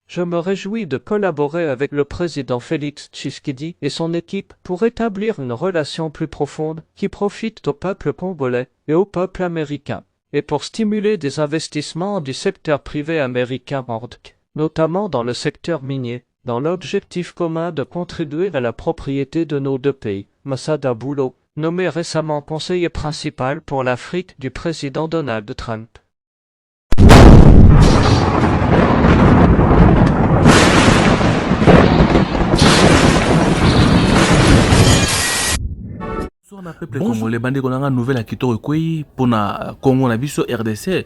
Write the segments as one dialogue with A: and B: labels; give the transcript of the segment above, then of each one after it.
A: Je me réjouis de collaborer avec le président Félix Tshisekedi et son équipe pour établir une relation plus profonde qui profite au peuple congolais et au peuple américain, et pour stimuler des investissements du secteur privé américain, notamment dans le secteur minier, dans l'objectif commun de contribuer à la propriété de nos deux pays. Massada Boulo, nommé récemment conseiller principal pour l'Afrique du président Donald Trump.
B: Bonjour na peuple congolais, bande konanga nouvelle à Kitoko Ekoi pour na Congo na biso RDC.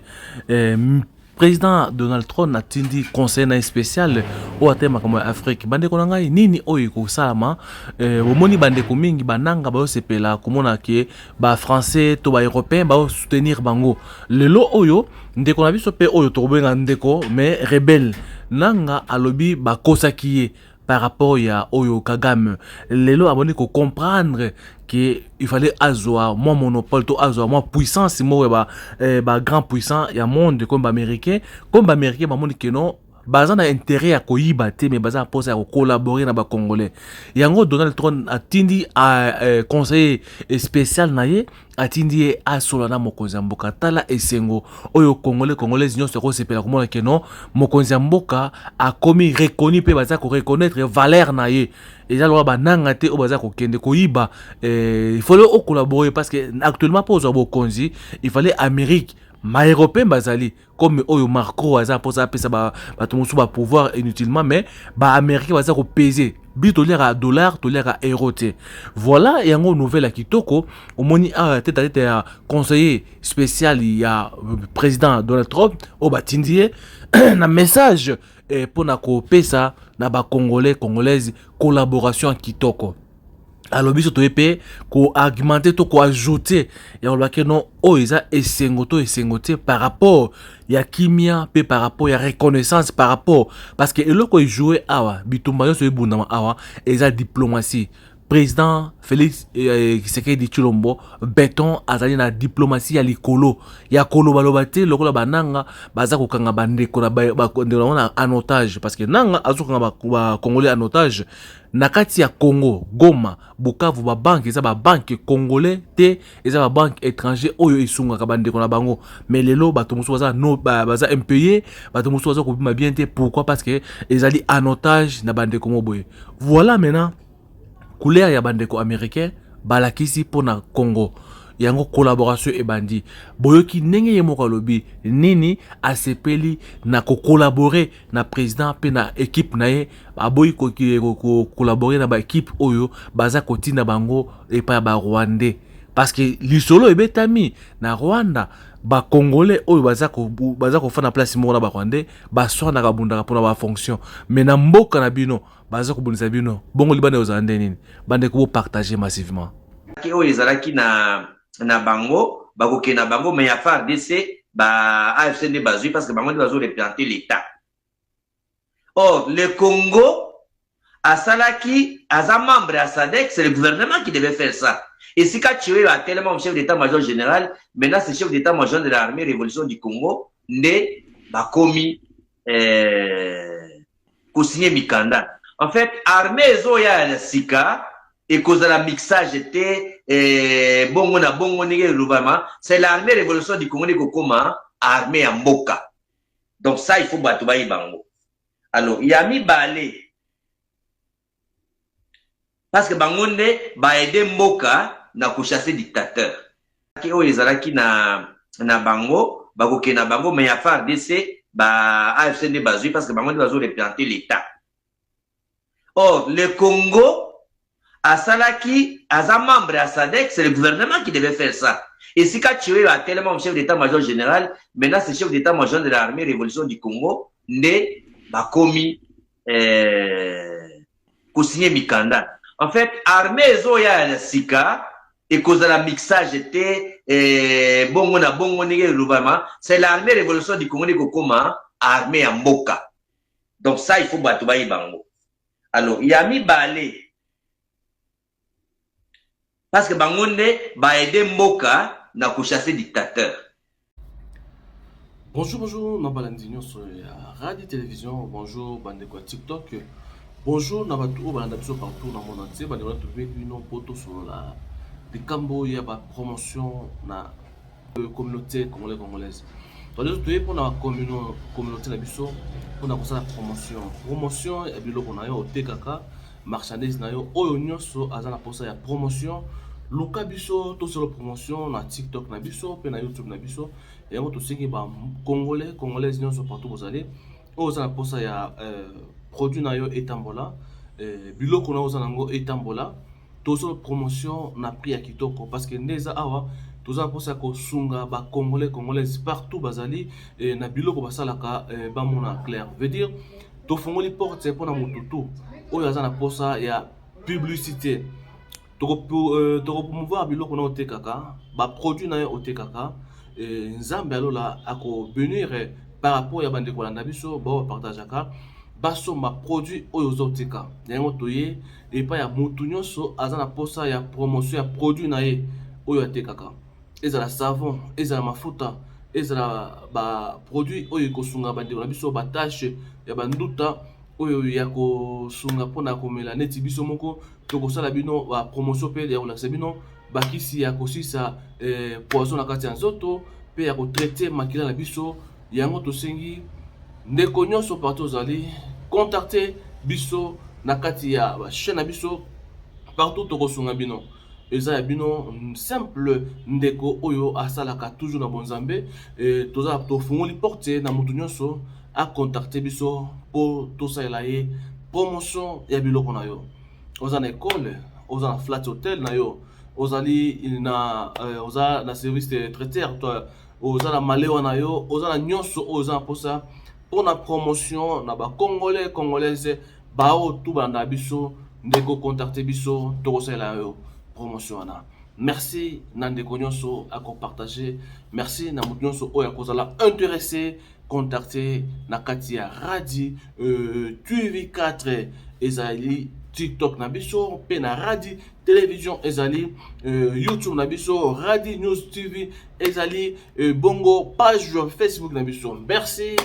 B: Président Donald Trump a tindi conseil na spécial au atema comme Afrique. Bande konanga nini oyo ko salama omoni bande ko mingi bananga ba sepela komona ke ba français to ba européen ba soutenir bango. Lelo oyo ndeko na biso pe oyo to benga ndeko mais rebelle nanga alobi ba kosaki par rapport à Oyo Kagame. Lelo abonné ko comprendre que il fallait azwa moi monopole to azwa moi puissance moi ba grand puissant ya monde comme américain ba monde que non baza na intérêt à koyiba te mais baza posa à collaborer na ba congolais. Yango Donald Trump atindi a conseiller spécial na ye atindi a solana mokonzi mboka tala esengo oyo congolais nyonso ko sepela komona que non mokonzi mboka a commis reconnu pe baza ko reconnaître valeur na ye et là loi bananga te o baza ko kende koyiba il fallait collaborer parce que actuellement pour zo konzi il fallait Amérique ma européen bazali comme oyo Marco aza pour ça pesa ba tout musu ba pouvoir inutilement mais ba américain baza ko peser bi tolera dollar tolera euro te voilà yango nouvelle à kitoko omoni a tête à tête ya conseiller spécial ya président Donald Trump o batindie na message pour na ko pesa na ba congolaises collaboration à kitoko. Alors biso toyepe ko argumenter to ko ajouter ya olake non o eza esengote par rapport ya kimia pe par rapport ya reconnaissance par rapport parce que eloko jouer awa bitumba yo so ebundama awa eza diplomatie. Président Félix Tshisekedi Tshilombo béton azali na diplomatie ya likolo ya kolo baloba te lokola bananga baza kokanga bandeko na ba en otage parce que nanga azokanga ba congolais en otage na kati ya Congo Goma Bukavu ba banque eza ba banque congolais te eza ba banque étranger oyo isungaka bandeko na bango mais lelo bato musu baza no baza impayé bato musu baza ko bima bien te pourquoi parce que ezali en otage na bandeko moboye. Voilà maintenant couleur ya bandeko américain balakisi pour na Congo yango collaboration e bandi boyoki ndenge ye moko lobi nini asepeli na ko collaborer na président pe na équipe na ye aboyi ko collaborer na ba équipe oyo baza kotina bango et pa ba rwandais parce que lisolo ebetami na Rwanda ba congolais oyo baza ko fa na place moko na ba rwandais ba swana ka bundaka pour na ba fonction mais na mboka na bino baza ko bunisa bino bongo libane ozande nini bande ko partager massivement
C: ki oyo ezalaki na bango bakoke na bango mais ya FARDC ba AFC ne bazui parce que bango ne bazo représenter l'état. Or le Congo asalaki aza membre à SADC, c'est le gouvernement qui devait faire ça. Et si quand tu es tellement chef d'état-major général, maintenant c'est chef d'état-major de l'armée révolution du Congo, né bakomi kosigné Mikanda. En fait, armée zoya ya sika et cause de la mixage était bongo na bongo nige lubama, c'est l'armée révolution du Congo niko koma armée en mboka. Donc ça il faut batu ba bango. Alors, yami balé parce que bangonde ba aider mboka na kuchasser dictateur. Ki oyo ezalaki na bango bakoke na bango mais ya FARDC ba AFC ne bazui parce que bangonde bazo représenter l'état. Or le Congo asalaki aza membre à SADC, c'est le gouvernement qui devait faire ça. Et si quand tu es tellement chef d'état-major général, maintenant c'est chef d'état-major de l'armée révolution du Congo, né bakomi kosigné Mikanda. En fait, armée zoya ya sika et cause de la mixage était bongo na bongo nige lubama, c'est l'armée révolution du Congo niko koma armée en mboka. Donc ça il faut batu ba bango. Alors, yami balé parce que bangonde ba aider mboka na kuchasser dictateur.
B: Bonjour, bonjour, Nabalandinho sur Radio Télévision, bonjour, Bandeko TikTok, bonjour, Nabatou, Balandabiso partout dans le monde entier, Bandeko trouver une photo sur la des Cambo, il y a pas promotion na communauté congolaise. Donc, nous pour la communauté Nabiso, pour la promotion. Promotion, et bien, on a eu au TKK, marchandise, na yo, oyo so azana pour ça, il y a promotion. Luka biso, tout sur la promotion, na TikTok na biso, pe na YouTube na biso. Et on aussi qui ba congolais, congolaises sont partout vous allez. Ozana pour ça, il y a produit na yo etambola, biloko na ozana ngo etambola. Tout sur la promotion na prix à kitoko parce que neza awa tout ça pour ça ko sunga ba congolais congolaises partout bazali et na biloko basalaka ba mona clair veut dire to fongoli porte pour na mututu oyo azana pour ça il y a publicité to promouvoir biloko na otekaka ba produit na yo otekaka nzambe alola ako venir par rapport ya bande kolanda biso ba partageaka baso ma produit oyo zoteka yango toye et pas ya mutu nyonso azana posa ya promotion ya produit na ye oyo atekaka ezala savon ezala mafuta ezala ba produit oyo kosunga bande na biso ba tâche ya banduta oyo ya kosunga pona komela neti biso moko tokosala bino ba promotion pe ya kolakisa bino bakisi ya kosisa poison na kati ya nzoto pe ya kotraite makila na biso yango tosengi ndeko nyonso partout ozali contacter biso na kati ya chaîne na biso partout tokosunga bino eza ya bino simple ndeko oyo asalaka toujours na bonzambe toza tofungoli porte na mutu nyonso a contacter biso po tosalela ye promotion ya biloko na yo oza na école oza na flat hotel na yo ozali na oza na service traiteur toi oza na malewa na yo oza na nyonso oza na posa pour la promotion na ba congolais congolaises bao tout banda biso ndeko contacter biso tokosala yo promotion na merci na ndeko nyonso à partager merci na mutu nyonso oyo akozala intéressé contacter na katia radio TV4 ezali TikTok na biso pe na radio télévision ezali YouTube na biso radio news TV ezali bongo page Facebook na biso merci.